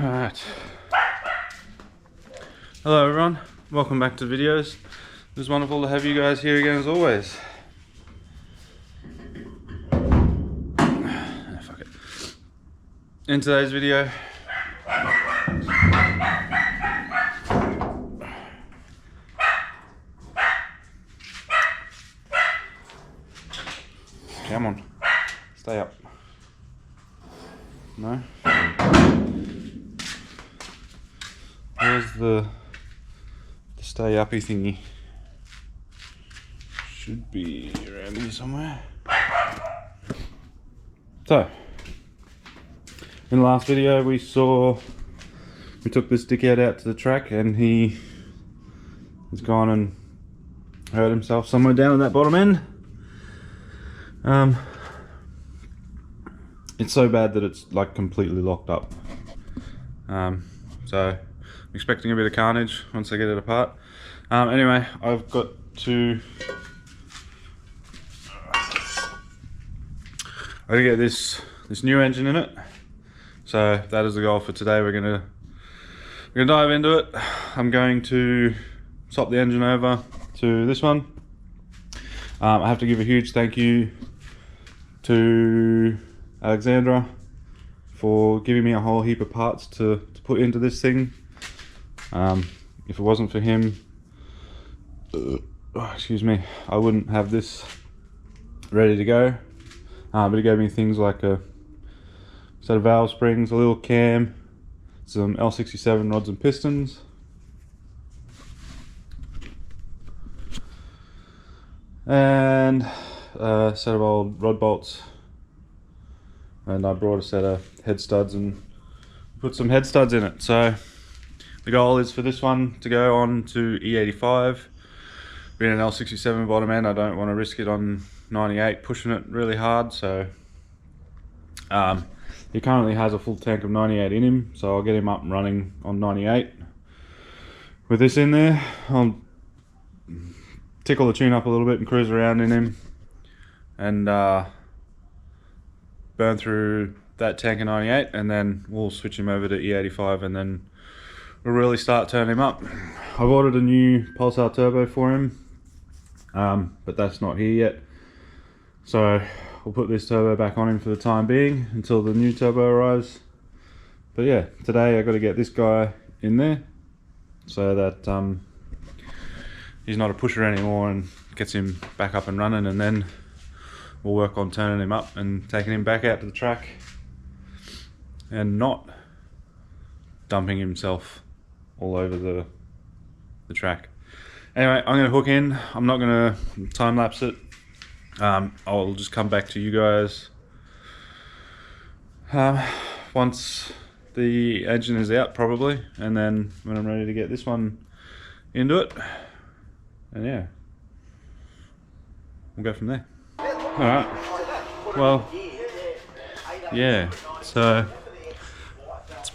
Alright. Hello everyone, welcome back to the videos. It's wonderful to have you guys here again as always. Fuck it. In today's video, come on, stay up. No? Where's the stay uppy thingy? Should be around here somewhere. So, in the last video we took this dickhead out to the track and he has gone and hurt himself somewhere down at that bottom end. It's so bad that it's like completely locked up. So I'm expecting a bit of carnage once I get it apart. Anyway, I've got to get this new engine in it. So that is the goal for today. We're gonna dive into it. I'm going to swap the engine over to this one. I have to give a huge thank you to Alexandra for giving me a whole heap of parts to put into this thing. If it wasn't for him, excuse me, I wouldn't have this ready to go. But he gave me things like a set of valve springs, a little cam, some L67 rods and pistons, and a set of old rod bolts. And I brought a set of head studs and put some head studs in it. So the goal is for this one to go on to E85. Being an L67 bottom end, I don't want to risk it on 98, pushing it really hard. So he currently has a full tank of 98 in him, so I'll get him up and running on 98. With this in there, I'll tickle the tune up a little bit and cruise around in him and burn through that tank of 98, and then we'll switch him over to E85 and then we'll really start turning him up. I've ordered a new pulsar turbo for him, but that's not here yet. So we'll put this turbo back on him for the time being until the new turbo arrives. But yeah, today I got to get this guy in there so that he's not a pusher anymore and gets him back up and running, and then we'll work on turning him up and taking him back out to the track and not dumping himself all over the track. Anyway, I'm going to hook in. I'm not going to time lapse it. I'll just come back to you guys once the engine is out probably, and then when I'm ready to get this one into it, and yeah, we'll go from there. Alright, well, yeah, so it's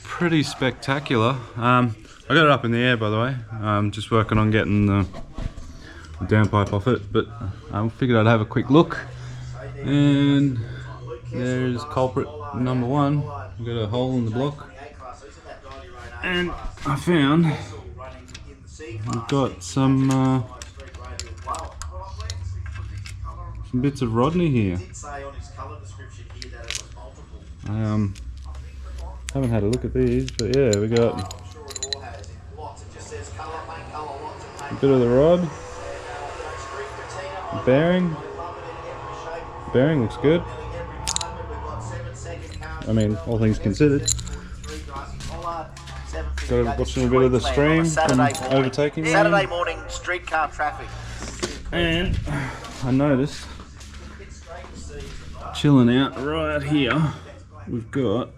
pretty spectacular. I got it up in the air, by the way. I'm just working on getting the downpipe off it, but I figured I'd have a quick look. And there's culprit number one. We've got a hole in the block, and I found we've got some bits of Rodney here. I haven't had a look at these, but yeah, we got a bit of the rod, bearing looks good. I mean, all things considered. Got watching a bit of the stream from overtaking me. Saturday morning streetcar traffic. And I noticed, chilling out right here, we've got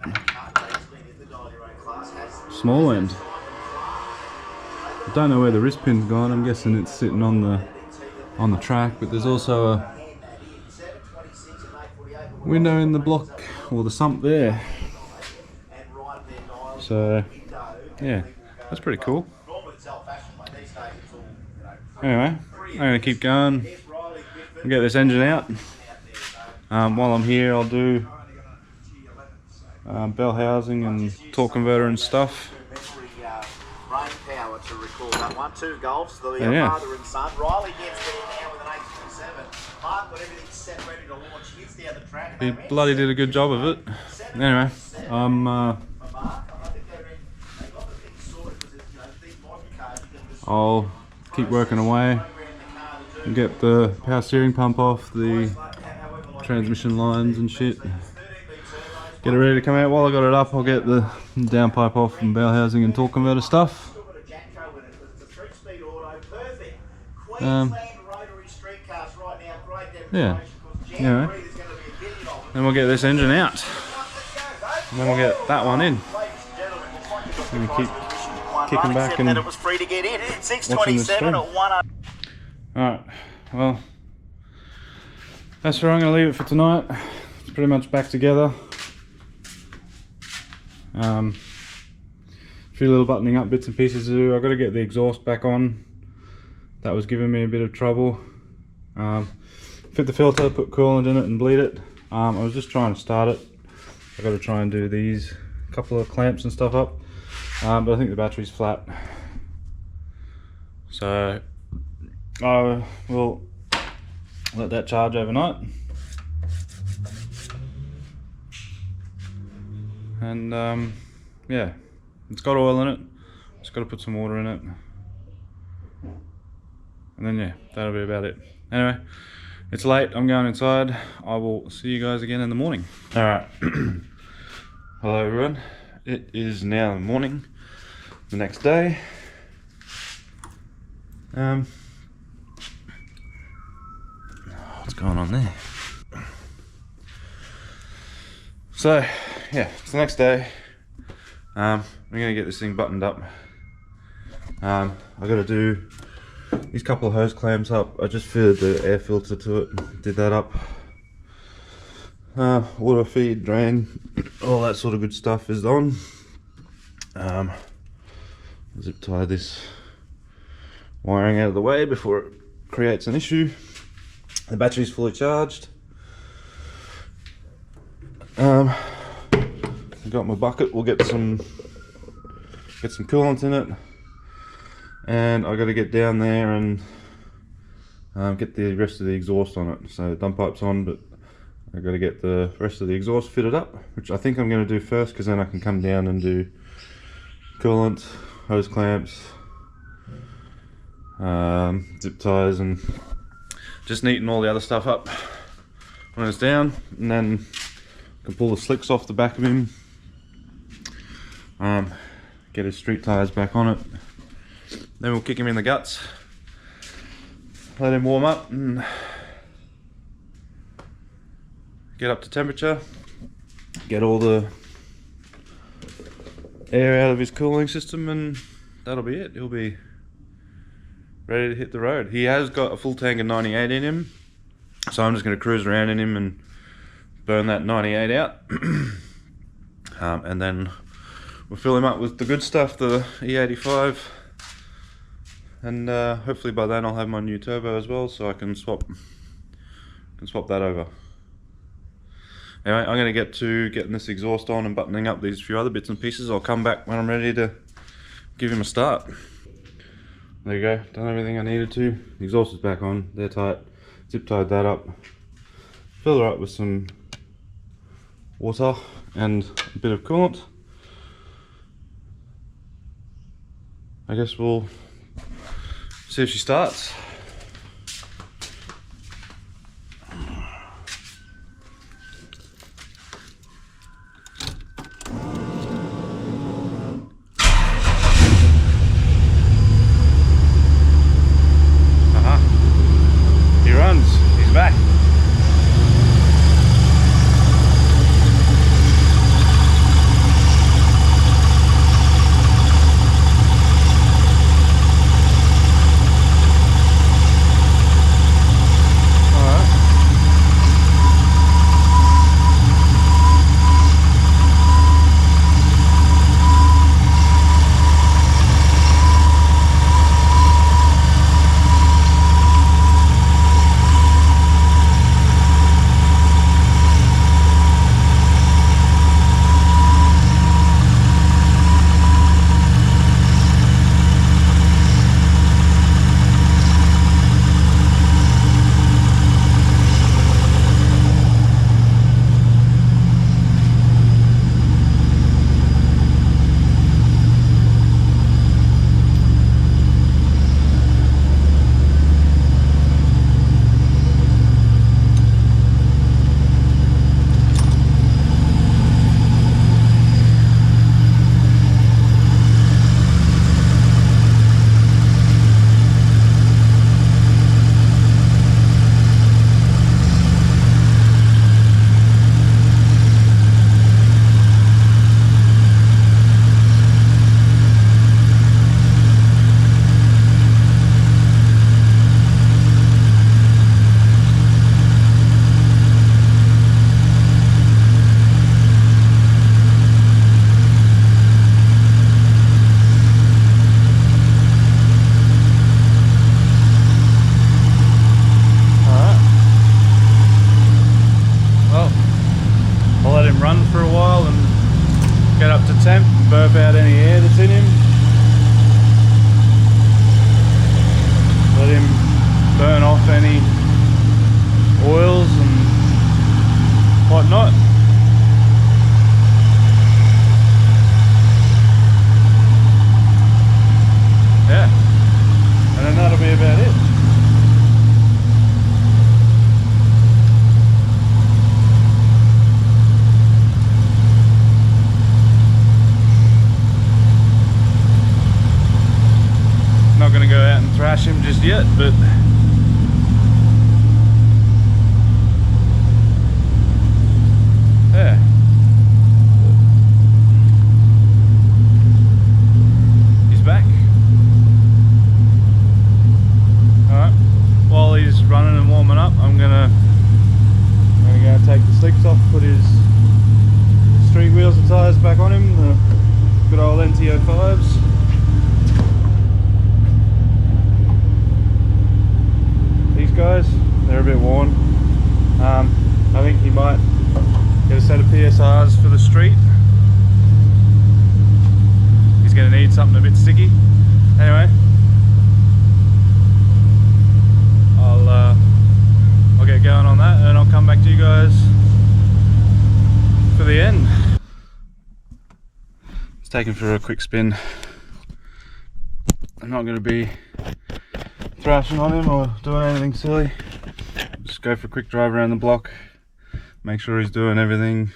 small end. I don't know where the wrist pin's gone. I'm guessing it's sitting on the track, but there's also a window in the block, or the sump there. So yeah, that's pretty cool. Anyway, I'm going to keep going and get this engine out. While I'm here, I'll do bell housing and torque converter and stuff. Brain power to record that one. 2 golfs, the Yeah. father and son. Riley gets there now with an 827. Mark got everything set, ready to launch. He's down the track. He bloody did a good job of it. Anyway, I'll keep working away and get the power steering pump off the transmission lines and shit. Get it ready to come out. While I got it up, I'll get the downpipe off and bell housing and torque converter stuff. Yeah. Anyway, then we'll get this engine out, and then we'll get that one in. And keep kicking back and it was free to get in. 627 at 1. Alright, well, that's where I'm going to leave it for tonight. It's pretty much back together. A few little buttoning up bits and pieces to do. I've got to get the exhaust back on. That was giving me a bit of trouble. Fit the filter, put coolant in it and bleed it. I was just trying to start it. I've got to try and do these couple of clamps and stuff up. But I think the battery's flat. So I will let that charge overnight. And yeah, it's got oil in it. Just got to put some water in it. And then yeah, that'll be about it. Anyway, it's late, I'm going inside. I will see you guys again in the morning. Alright. Hello everyone. It is now the morning, the next day. What's going on there? So, yeah, it's the next day. I'm gonna get this thing buttoned up. I gotta do these couple of hose clamps up. I just fitted the air filter to it, did that up. Water feed, drain, all that sort of good stuff is on. Zip tie this wiring out of the way before it creates an issue. The battery's fully charged. I've got my bucket. We'll get some coolant in it, and I got to get down there and get the rest of the exhaust on it. So the dump pipe's on, but I got to get the rest of the exhaust fitted up, which I think I'm going to do first, because then I can come down and do coolant, hose clamps, zip ties, and just neaten all the other stuff up when it's down, and then I can pull the slicks off the back of him, get his street tires back on it, then we'll kick him in the guts, let him warm up and get up to temperature, get all the air out of his cooling system, and that'll be it. He'll be ready to hit the road. He has got a full tank of 98 in him, so I'm just going to cruise around in him and burn that 98 out. And then we'll fill him up with the good stuff, the E85, and hopefully by then I'll have my new turbo as well, so I can swap that over. Anyway, I'm going to get to getting this exhaust on and buttoning up these few other bits and pieces. I'll come back when I'm ready to give him a start. There you go, done everything I needed to. The exhaust is back on, they're tight. Zip tied that up. Fill her up with some water and a bit of coolant. I guess we'll see if she starts. He's back. yet, but yeah. He's back. Alright, while he's running and warming up, I'm gonna go take the slicks off, put his street wheels and tyres back on him, the good old NT05s. These guys, they're a bit worn. I think he might get a set of PSRs for the street. He's going to need something a bit sticky. Anyway, I'll get going on that and I'll come back to you guys for the end. Let's take him for a quick spin. I'm not going to be thrashing on him or doing anything silly. Just go for a quick drive around the block, make sure he's doing everything,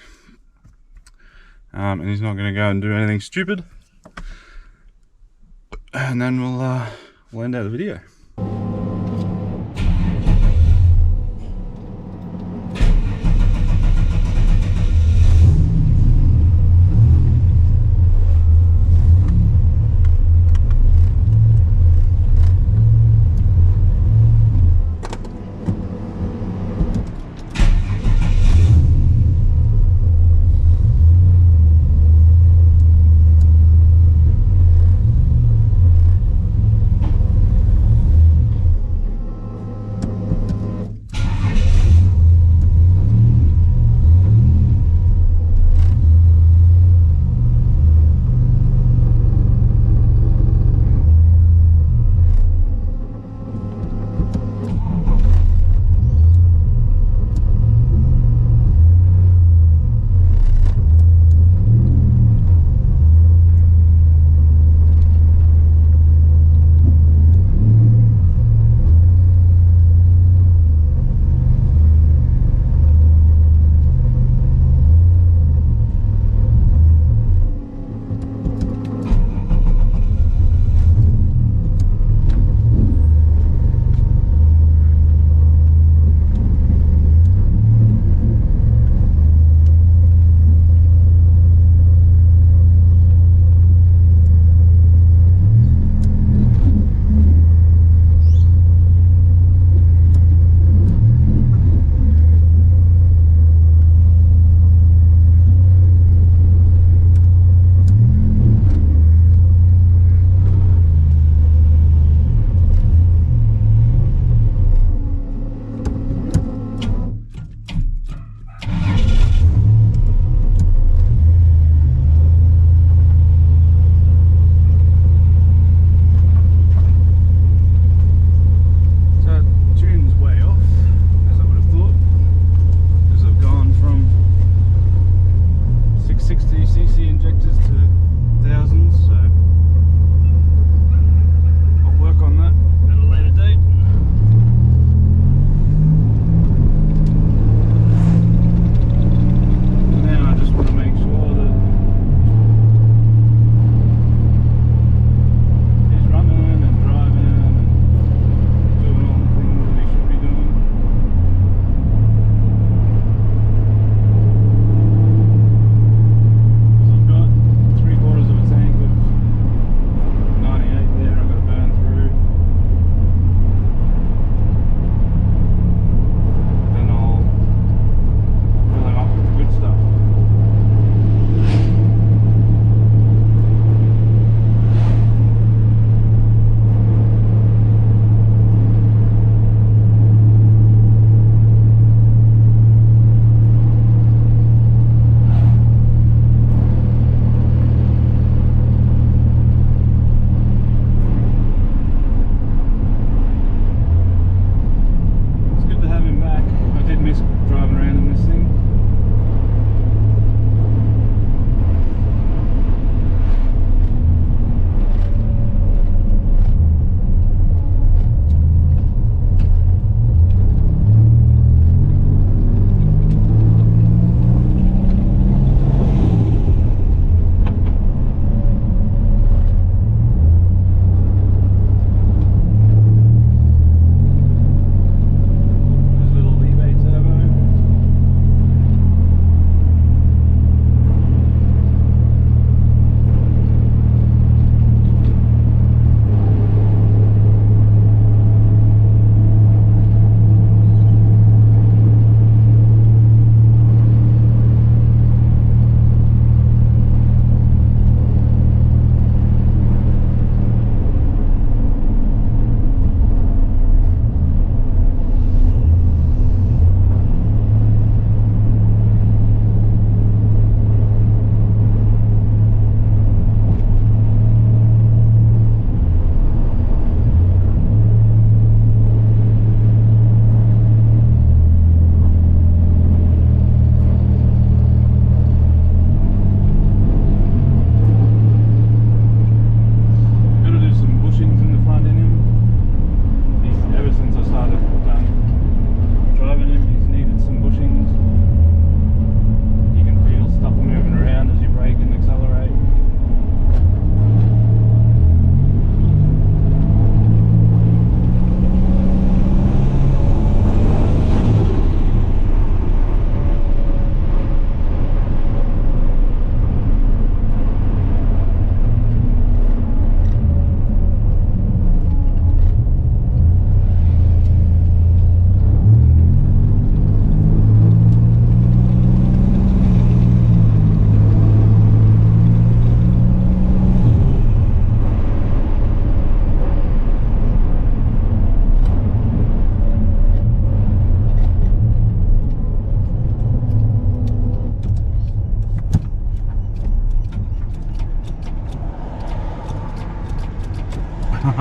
and he's not going to go and do anything stupid, and then we'll end out the video.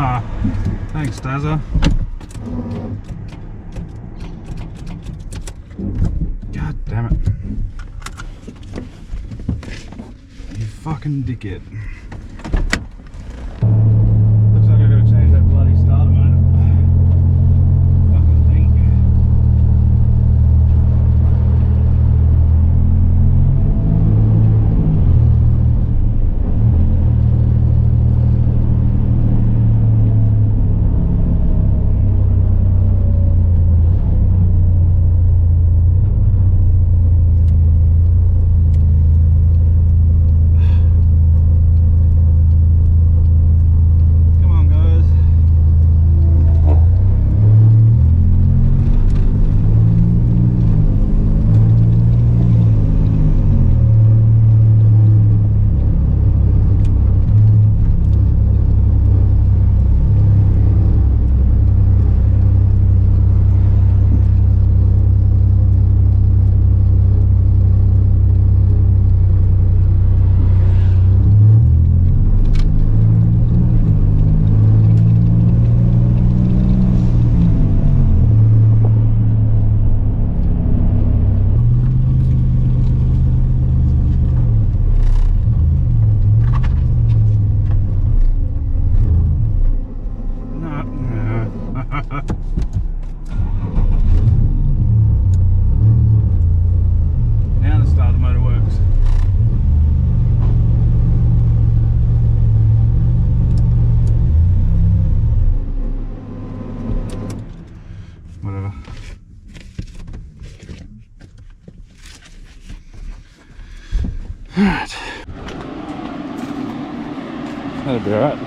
Thanks, Dazza. God damn it. You fucking dickhead. Looks like I gotta change that bloody starter motor. Fucking thing. Now the starter motor works. Whatever. Alright. That'll be alright.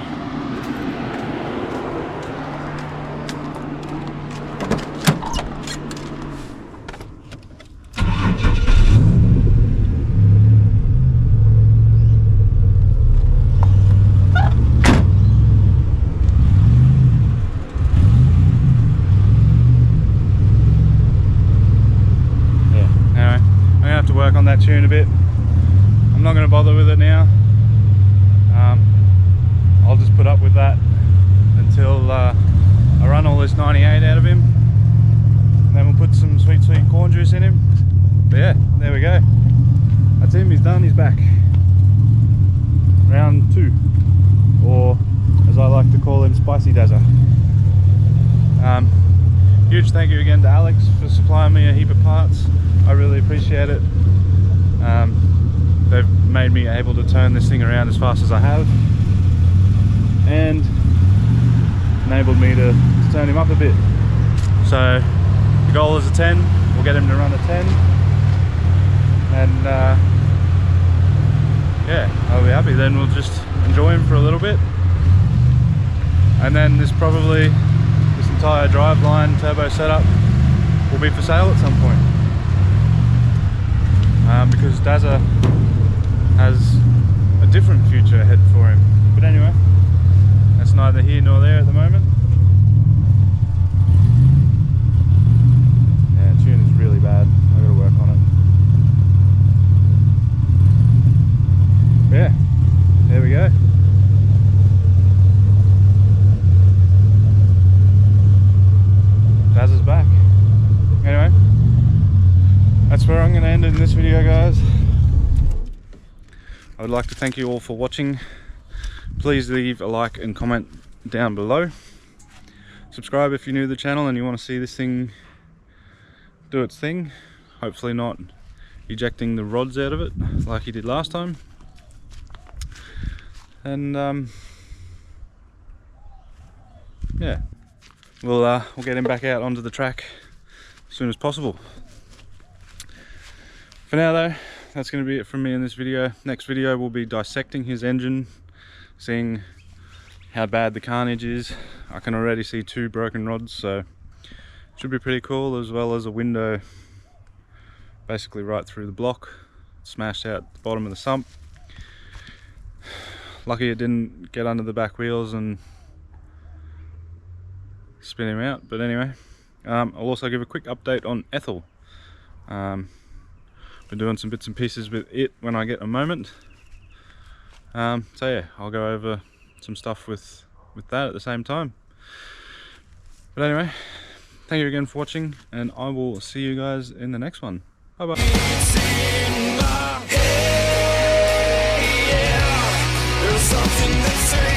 Work on that tune a bit. I'm not going to bother with it now. I'll just put up with that until I run all this 98 out of him, and then we'll put some sweet corn juice in him. But yeah, there we go. That's him. He's done. He's back. Round 2, or as I like to call him, Spicy Dazza. Huge thank you again to Alex for supplying me a heap of parts. I really appreciate it. They've made me able to turn this thing around as fast as I have, and enabled me to turn him up a bit. So the goal is a 10. We'll get him to run a 10, and yeah, I'll be happy. Then we'll just enjoy him for a little bit, and then this entire driveline turbo setup will be for sale at some point. Because Dazza has a different future ahead for him. But anyway, that's neither here nor there at the moment. Yeah, tune is really bad. I gotta work on it. But yeah, there we go. Dazza's back. Anyway, that's where I'm going to end it in this video, guys. I would like to thank you all for watching. Please leave a like and comment down below. Subscribe if you're new to the channel and you want to see this thing do its thing. Hopefully not ejecting the rods out of it like he did last time. And yeah, we'll get him back out onto the track as soon as possible. For now though, that's going to be it from me in this video. Next video will be dissecting his engine, seeing how bad the carnage is. I can already see 2 broken rods, so it should be pretty cool, as well as a window basically right through the block, smashed out the bottom of the sump. Lucky it didn't get under the back wheels and spin him out. But anyway, I'll also give a quick update on Ethel. Been doing some bits and pieces with it when I get a moment. So yeah, I'll go over some stuff with with that at the same time. But anyway, thank you again for watching, and I will see you guys in the next one. Bye bye. There's something that says